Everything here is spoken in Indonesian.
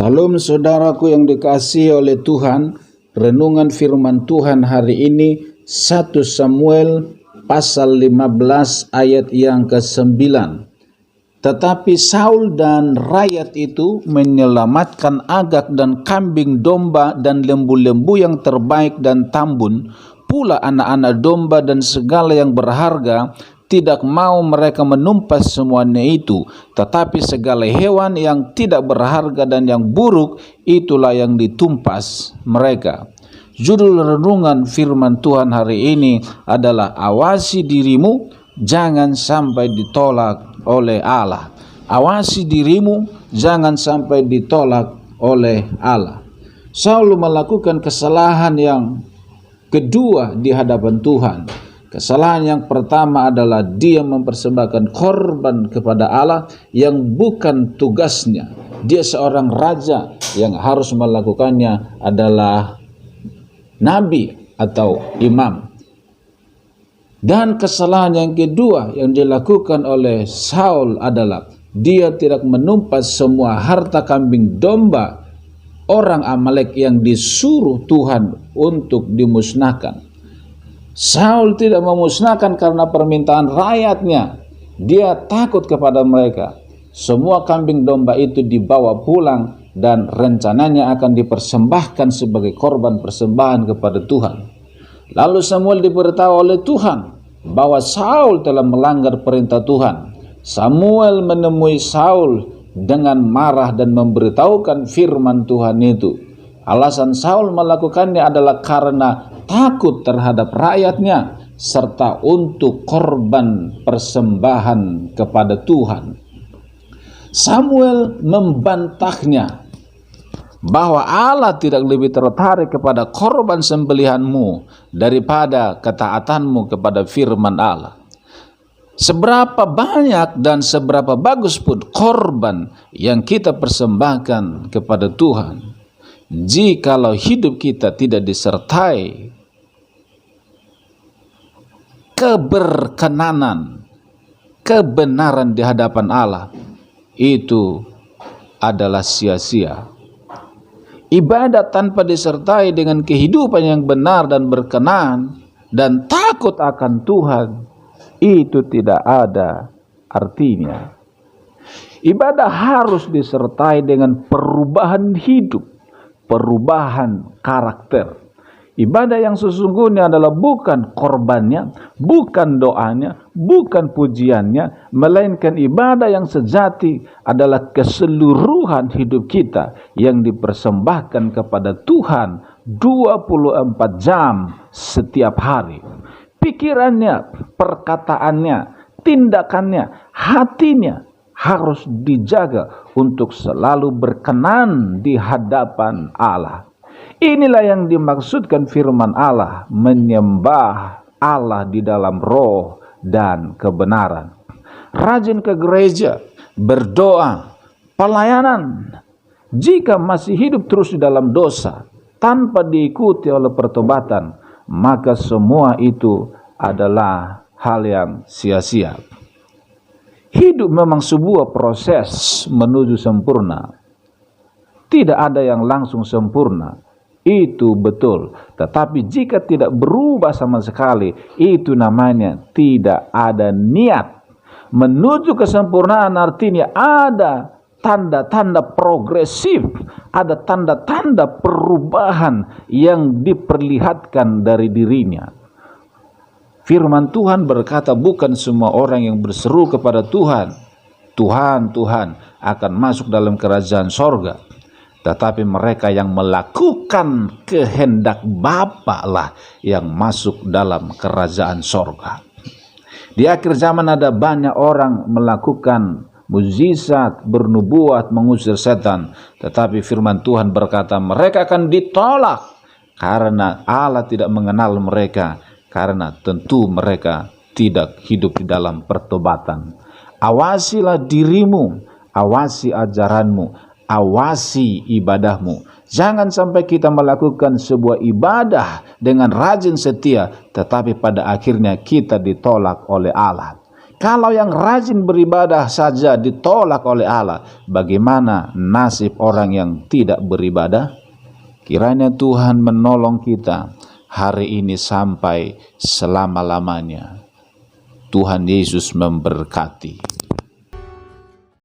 Salam saudaraku yang dikasihi oleh Tuhan. Renungan firman Tuhan hari ini 1 Samuel pasal 15 ayat yang ke-9. Tetapi Saul dan rakyat itu menyelamatkan agak dan kambing domba dan lembu-lembu yang terbaik dan tambun, pula anak-anak domba dan segala yang berharga. Tidak mau mereka menumpas semuanya itu, tetapi segala hewan yang tidak berharga dan yang buruk, itulah yang ditumpas mereka. Judul renungan firman Tuhan hari ini adalah awasi dirimu, jangan sampai ditolak oleh Allah. Awasi dirimu, jangan sampai ditolak oleh Allah. Saul melakukan kesalahan yang kedua di hadapan Tuhan. Kesalahan yang pertama adalah dia mempersembahkan korban kepada Allah yang bukan tugasnya. Dia seorang raja yang harus melakukannya adalah nabi atau imam. Dan kesalahan yang kedua yang dilakukan oleh Saul adalah dia tidak menumpas semua harta kambing domba orang Amalek yang disuruh Tuhan untuk dimusnahkan. Saul tidak memusnahkan karena permintaan rakyatnya. Dia takut kepada mereka. Semua kambing domba itu dibawa pulang dan rencananya akan dipersembahkan sebagai korban persembahan kepada Tuhan. Lalu Samuel diberitahu oleh Tuhan bahwa Saul telah melanggar perintah Tuhan. Samuel menemui Saul dengan marah dan memberitahukan firman Tuhan itu. Alasan Saul melakukannya adalah karena takut terhadap rakyatnya serta untuk korban persembahan kepada Tuhan. Samuel membantahnya bahwa Allah tidak lebih tertarik kepada korban sembelihanmu daripada ketaatanmu kepada firman Allah. Seberapa banyak dan seberapa bagus pun korban yang kita persembahkan kepada Tuhan, jikalau hidup kita tidak disertai keberkenanan, kebenaran di hadapan Allah, itu adalah sia-sia. Ibadat tanpa disertai dengan kehidupan yang benar dan berkenan dan takut akan Tuhan, itu tidak ada artinya. Ibadah harus disertai dengan perubahan hidup, perubahan karakter. Ibadah yang sesungguhnya adalah bukan korbannya, bukan doanya, bukan pujiannya, melainkan ibadah yang sejati adalah keseluruhan hidup kita yang dipersembahkan kepada Tuhan 24 jam setiap hari. Pikirannya, perkataannya, tindakannya, hatinya harus dijaga untuk selalu berkenan di hadapan Allah. Inilah yang dimaksudkan firman Allah, menyembah Allah di dalam roh dan kebenaran. Rajin ke gereja, berdoa, pelayanan. Jika masih hidup terus di dalam dosa, tanpa diikuti oleh pertobatan, maka semua itu adalah hal yang sia-sia. Hidup memang sebuah proses menuju sempurna. Tidak ada yang langsung sempurna, itu betul. Tetapi jika tidak berubah sama sekali, itu namanya tidak ada niat. Menuju kesempurnaan artinya ada tanda-tanda progresif, ada tanda-tanda perubahan yang diperlihatkan dari dirinya. Firman Tuhan berkata bukan semua orang yang berseru kepada Tuhan, Tuhan, Tuhan, akan masuk dalam kerajaan sorga. Tetapi mereka yang melakukan kehendak Bapa lah yang masuk dalam kerajaan sorga. Di akhir zaman ada banyak orang melakukan mukjizat, bernubuat, mengusir setan. Tetapi firman Tuhan berkata mereka akan ditolak karena Allah tidak mengenal mereka. Karena tentu mereka tidak hidup di dalam pertobatan. Awasilah dirimu, awasi ajaranmu, awasi ibadahmu. Jangan sampai kita melakukan sebuah ibadah dengan rajin setia, tetapi pada akhirnya kita ditolak oleh Allah. Kalau yang rajin beribadah saja ditolak oleh Allah, bagaimana nasib orang yang tidak beribadah? Kiranya Tuhan menolong kita hari ini sampai selama-lamanya. Tuhan Yesus memberkati.